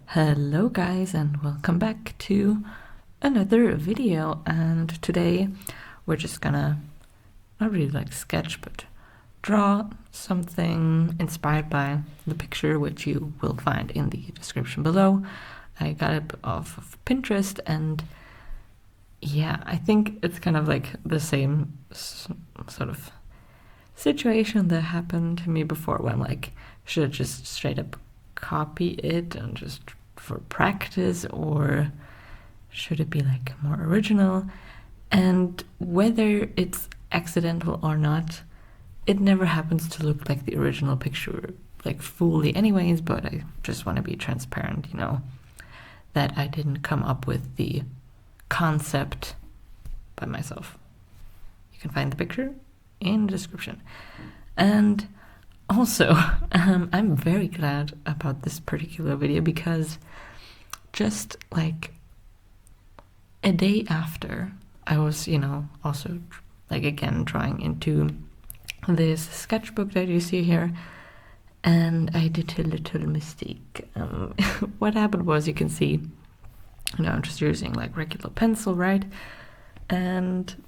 Hello guys and welcome back to another video, and today we're just gonna not really like sketch but draw something inspired by the picture, which you will find in the description below. I got it off of Pinterest, and yeah, I think it's kind of like the same sort of situation that happened to me before, when like should I just straight up copy it and just for practice, or should it be like more original? And whether it's accidental or not, it never happens to look like the original picture like fully anyways, but I just want to be transparent, that I didn't come up with the concept by myself. You can find the picture in the description. And also, I'm very glad about this particular video, because just like a day after I was, also like again drawing into this sketchbook that you see here, and I did a little mistake. What happened was, you can see, I'm just using like regular pencil, right? And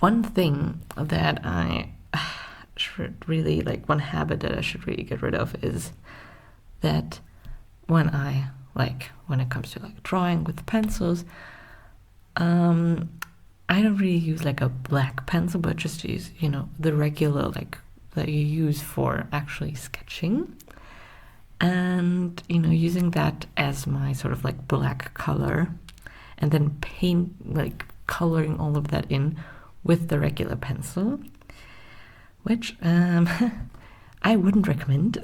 one thing that I should really one habit that I should really get rid of is that when it comes to like drawing with pencils, I don't really use like a black pencil, but just use the regular like that you use for actually sketching, and using that as my sort of like black color, and then coloring all of that in with the regular pencil, which I wouldn't recommend.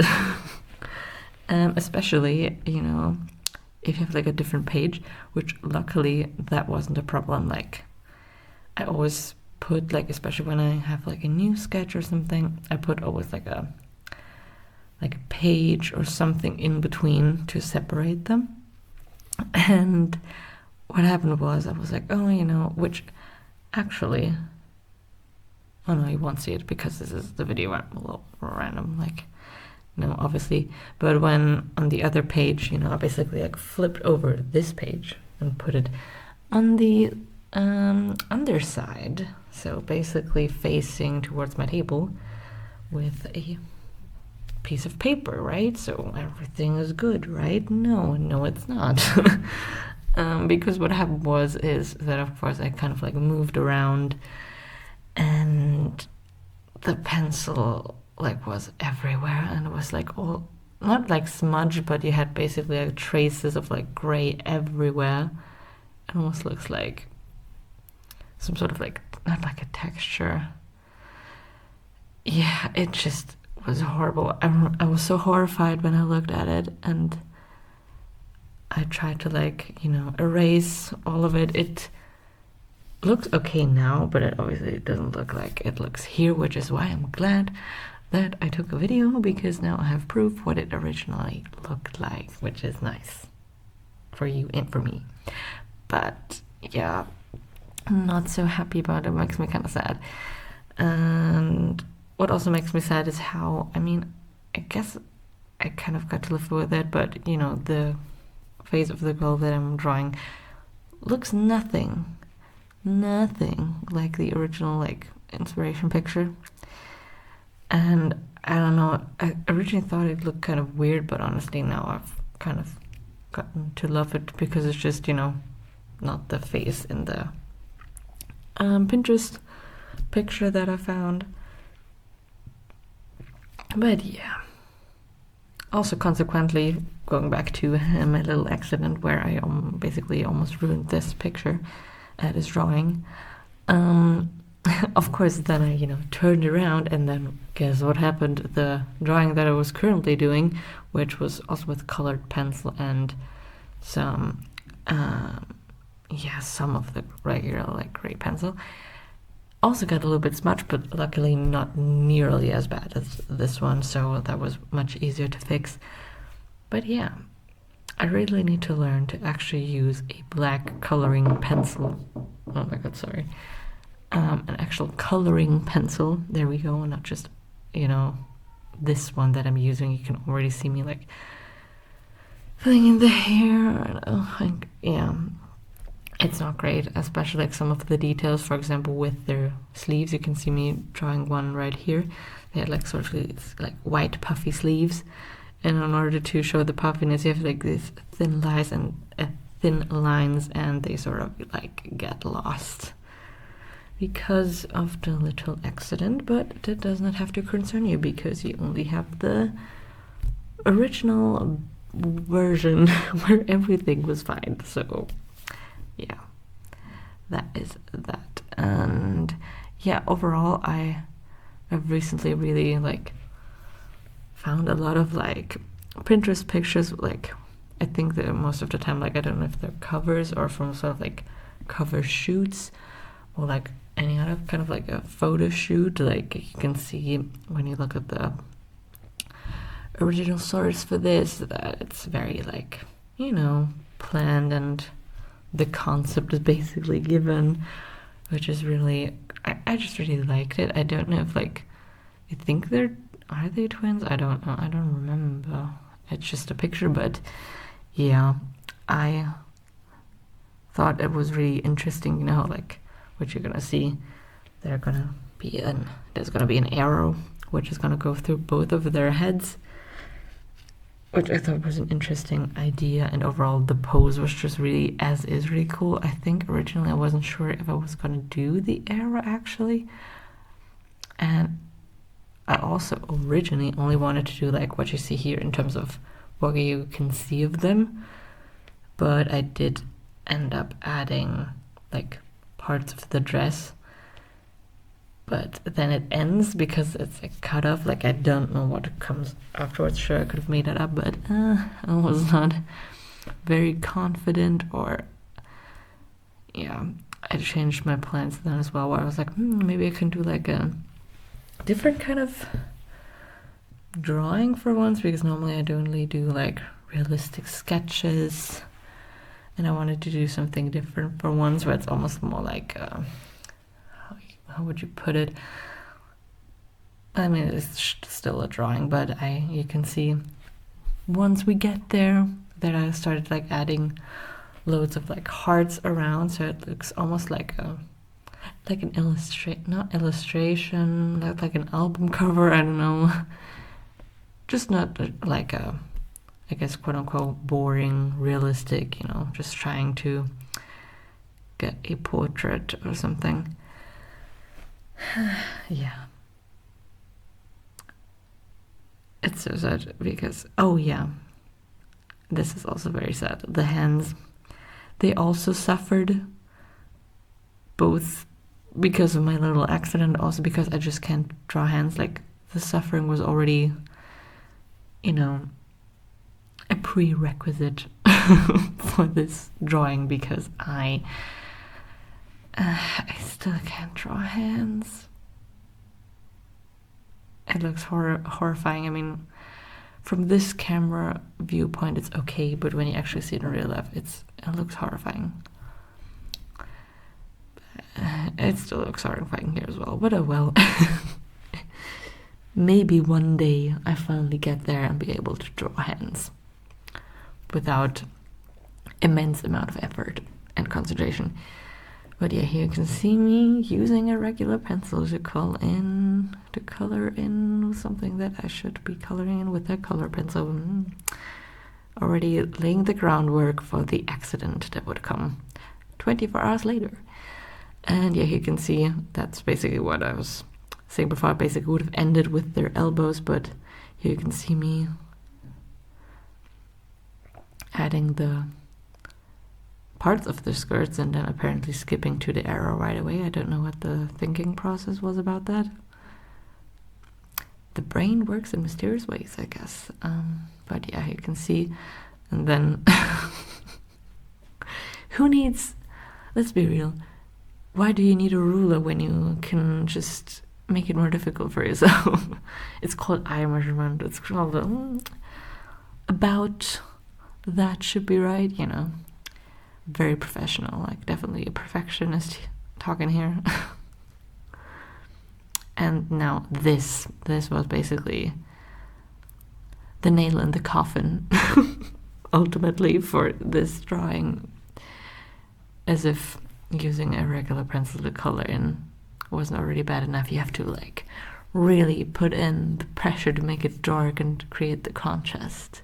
Especially, if you have like a different page, which luckily that wasn't a problem. Like I always put especially when I have like a new sketch or something, I put always like a page or something in between to separate them. And what happened was, I was like, which actually, oh no, you won't see it because this is the video. I'm a little random, obviously. But when on the other page, I basically flipped over this page and put it on the underside, so basically facing towards my table with a piece of paper, right? So everything is good, right? No, it's not. Because what happened is that, of course, I kind of moved around, and the pencil was everywhere, and it was all, not smudge, but you had basically traces of gray everywhere. It almost looks like some sort of not like a texture. Yeah, it just was horrible. I was so horrified when I looked at it, and I tried to erase all of it. It looks okay now, but it obviously doesn't look like it looks here, which is why I'm glad that I took a video, because now I have proof what it originally looked like, which is nice for you and for me. But yeah, I'm not so happy about it. It makes me kind of sad. And what also makes me sad is how, I guess I kind of got to live with it, but the face of the girl that I'm drawing looks nothing like the original inspiration picture. And I don't know, I originally thought it looked kind of weird, but honestly now I've kind of gotten to love it, because it's just not the face in the Pinterest picture that I found. But yeah, also consequently, going back to my little accident where I basically almost ruined this picture, this drawing. Of course, then I turned around, and then guess what happened? The drawing that I was currently doing, which was also with colored pencil and some some of the regular gray pencil, also got a little bit smudged, but luckily not nearly as bad as this one, so that was much easier to fix. But yeah, I really need to learn to actually use a black coloring pencil. Oh my god, sorry. An actual coloring pencil. There we go, not just, this one that I'm using. You can already see me filling in the hair. Yeah, it's not great, especially like some of the details. For example, with their sleeves, you can see me drawing one right here. They had like sort of these like white puffy sleeves, and in order to show the puffiness, you have like these thin lines, and they sort of like get lost because of the little accident. But that does not have to concern you because you only have the original version where everything was fine. So yeah, that is that. And yeah, overall I've recently really like found a lot of like Pinterest pictures. Like I think that most of the time, like I don't know if they're covers or from sort of like cover shoots or like any other kind of like a photo shoot. Like you can see when you look at the original source for this that it's very like, you know, planned, and the concept is basically given, which is really, I just really liked it. I don't know if like, I think are they twins? I don't know. I don't remember. It's just a picture, but yeah, I thought it was really interesting, you know, like what you're gonna see. There's gonna be an arrow which is gonna go through both of their heads, which I thought was an interesting idea, and overall the pose was just really really cool. I think originally I wasn't sure if I was gonna do the arrow actually, and I also originally only wanted to do like what you see here in terms of what you can see of them, but I did end up adding like parts of the dress, but then it ends because it's like cut off. Like I don't know what comes afterwards. Sure, I could have made that up, but I was not very confident, or yeah, I changed my plans then as well, where I was like, maybe I can do like a different kind of drawing for once, because normally I only do like realistic sketches, and I wanted to do something different for once, where it's almost more like how would you put it? I mean, it's still a drawing, but you can see once we get there that I started like adding loads of like hearts around, so it looks almost like an illustration, like an album cover. I don't know, just not like a, I guess, quote unquote boring realistic, you know, just trying to get a portrait or something. Yeah, it's so sad because, oh yeah, this is also very sad. The hands, they also suffered, both because of my little accident, also because I just can't draw hands. Like the suffering was already, you know, a prerequisite for this drawing, because I still can't draw hands. It looks horrifying. I mean, from this camera viewpoint it's okay, but when you actually see it in real life, it looks horrifying. It still looks horrifying here as well, but oh well. Maybe one day I finally get there and be able to draw hands without immense amount of effort and concentration. But yeah, here you can see me using a regular pencil to color in something that I should be coloring in with a color pencil. Already laying the groundwork for the accident that would come 24 hours later. And yeah, you can see that's basically what I was saying before. I basically would have ended with their elbows, but here you can see me adding the parts of the skirts and then apparently skipping to the arrow right away. I don't know what the thinking process was about that. The brain works in mysterious ways, I guess. But yeah, you can see. And then who needs, let's be real, why do you need a ruler when you can just make it more difficult for yourself? It's called eye measurement. It's called about that should be right, you know. Very professional, like definitely a perfectionist talking here. And now this was basically the nail in the coffin ultimately for this drawing, as if using a regular pencil to color in wasn't already bad enough. You have to like really put in the pressure to make it dark and create the contrast,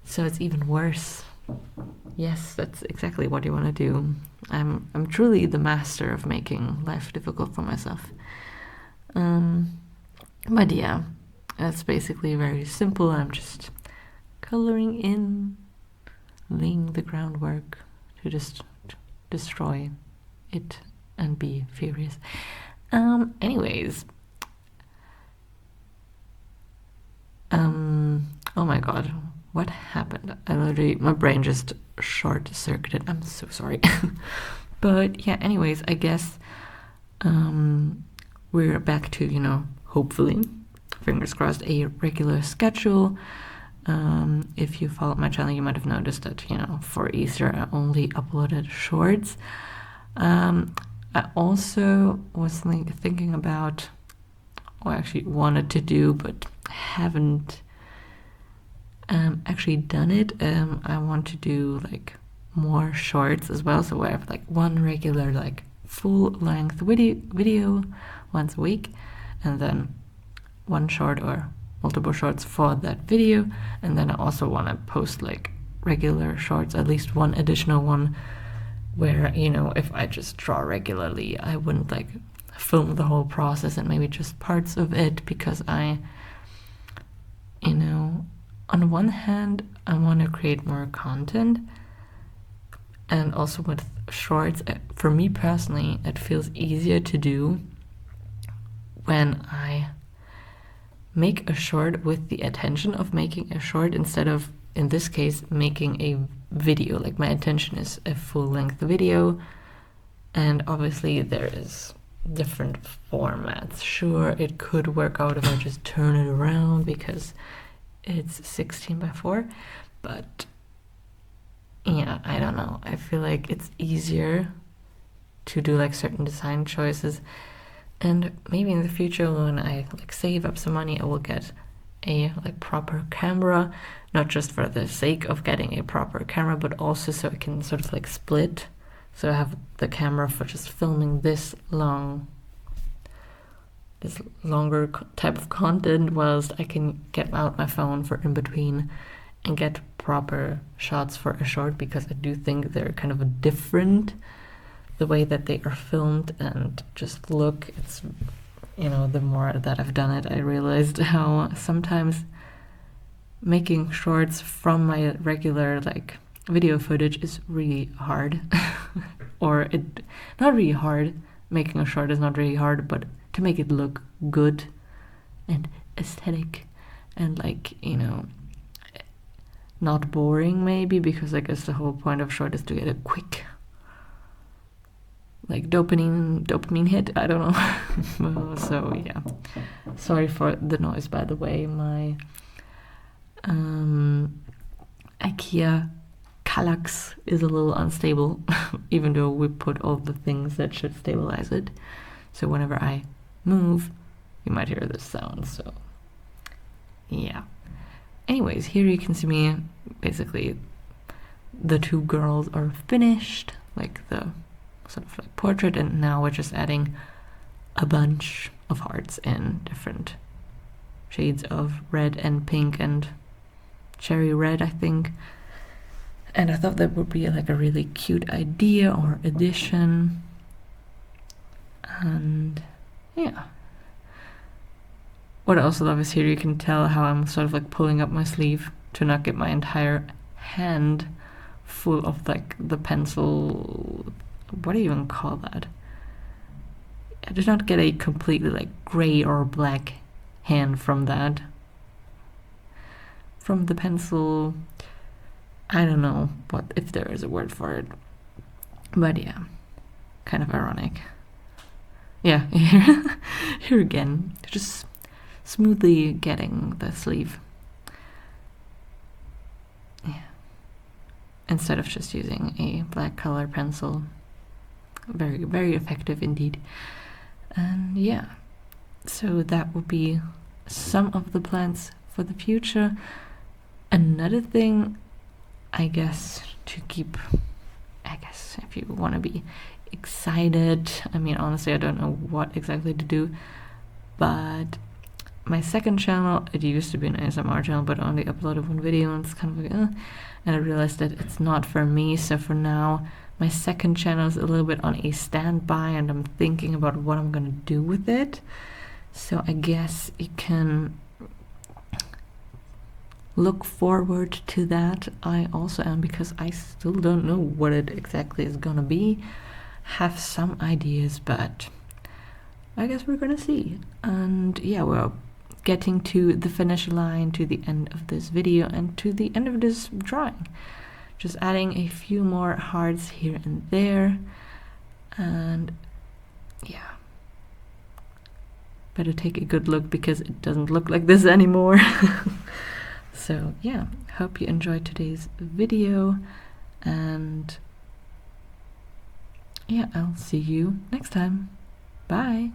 so it's even worse. Yes, that's exactly what you want to do. I'm truly the master of making life difficult for myself. But yeah, that's basically very simple. I'm just coloring in, laying the groundwork to just destroy it and be furious. Anyways, oh my god, what happened? My brain just short-circuited. I'm so sorry. But yeah, anyways, I guess we're back to, hopefully, fingers crossed, a regular schedule. If you followed my channel, you might have noticed that, for Easter I only uploaded shorts. I also was thinking about, or actually wanted to do, but haven't actually done it. I want to do like more shorts as well, so I have like one regular like full-length video once a week, and then one short or multiple shorts for that video. And then I also want to post like regular shorts, at least one additional one, where if I just draw regularly, I wouldn't like film the whole process and maybe just parts of it, because I on one hand I want to create more content, and also with shorts, for me personally, it feels easier to do when I make a short with the intention of making a short, instead of, in this case, making a video. Like, my intention is a full-length video, and obviously there is different formats. Sure, it could work out if I just turn it around because it's 16:4, but yeah, I don't know. I feel like it's easier to do like certain design choices, and maybe in the future when I like save up some money, I will get a like proper camera, not just for the sake of getting a proper camera, but also so I can sort of like split. So I have the camera for just filming this longer type of content, whilst I can get out my phone for in between and get proper shots for a short, because I do think they're kind of different, the way that they are filmed and just look. It's, the more that I've done it, I realized how sometimes making shorts from my regular like video footage is really hard. Not really hard. Making a short is not really hard, but to make it look good and aesthetic and like, not boring maybe, because I guess the whole point of short is to get a quick like dopamine hit. I don't know. So yeah, sorry for the noise, by the way. My IKEA Kallax is a little unstable, even though we put all the things that should stabilize it. So whenever I move, you might hear this sound. So yeah. Anyways, here you can see me. Basically, the two girls are finished, like the sort of like portrait, and now we're just adding a bunch of hearts in different shades of red and pink and cherry red, I think. And I thought that would be like a really cute idea or addition. And yeah. What I also love is here you can tell how I'm sort of like pulling up my sleeve to not get my entire hand full of like the pencil. What do you even call that? I did not get a completely like gray or black hand from that. From the pencil, I don't know if there is a word for it. But yeah, kind of ironic. Yeah, here again, just smoothly getting the sleeve. Yeah. Instead of just using a black color pencil. Very, very effective indeed. And yeah, so that will be some of the plans for the future. Another thing I guess to keep, I guess if you want to be excited, I mean honestly I don't know what exactly to do, but my second channel, it used to be an ASMR channel, but I only uploaded one video and it's kind of like, and I realized that it's not for me. So for now, my second channel is a little bit on a standby and I'm thinking about what I'm gonna do with it. So I guess you can look forward to that. I also am, because I still don't know what it exactly is gonna be. Have some ideas, but I guess we're gonna see. And yeah, we're getting to the finish line, to the end of this video and to the end of this drawing. Just adding a few more hearts here and there, and yeah, better take a good look because it doesn't look like this anymore. So yeah, hope you enjoyed today's video, and yeah, I'll see you next time. Bye.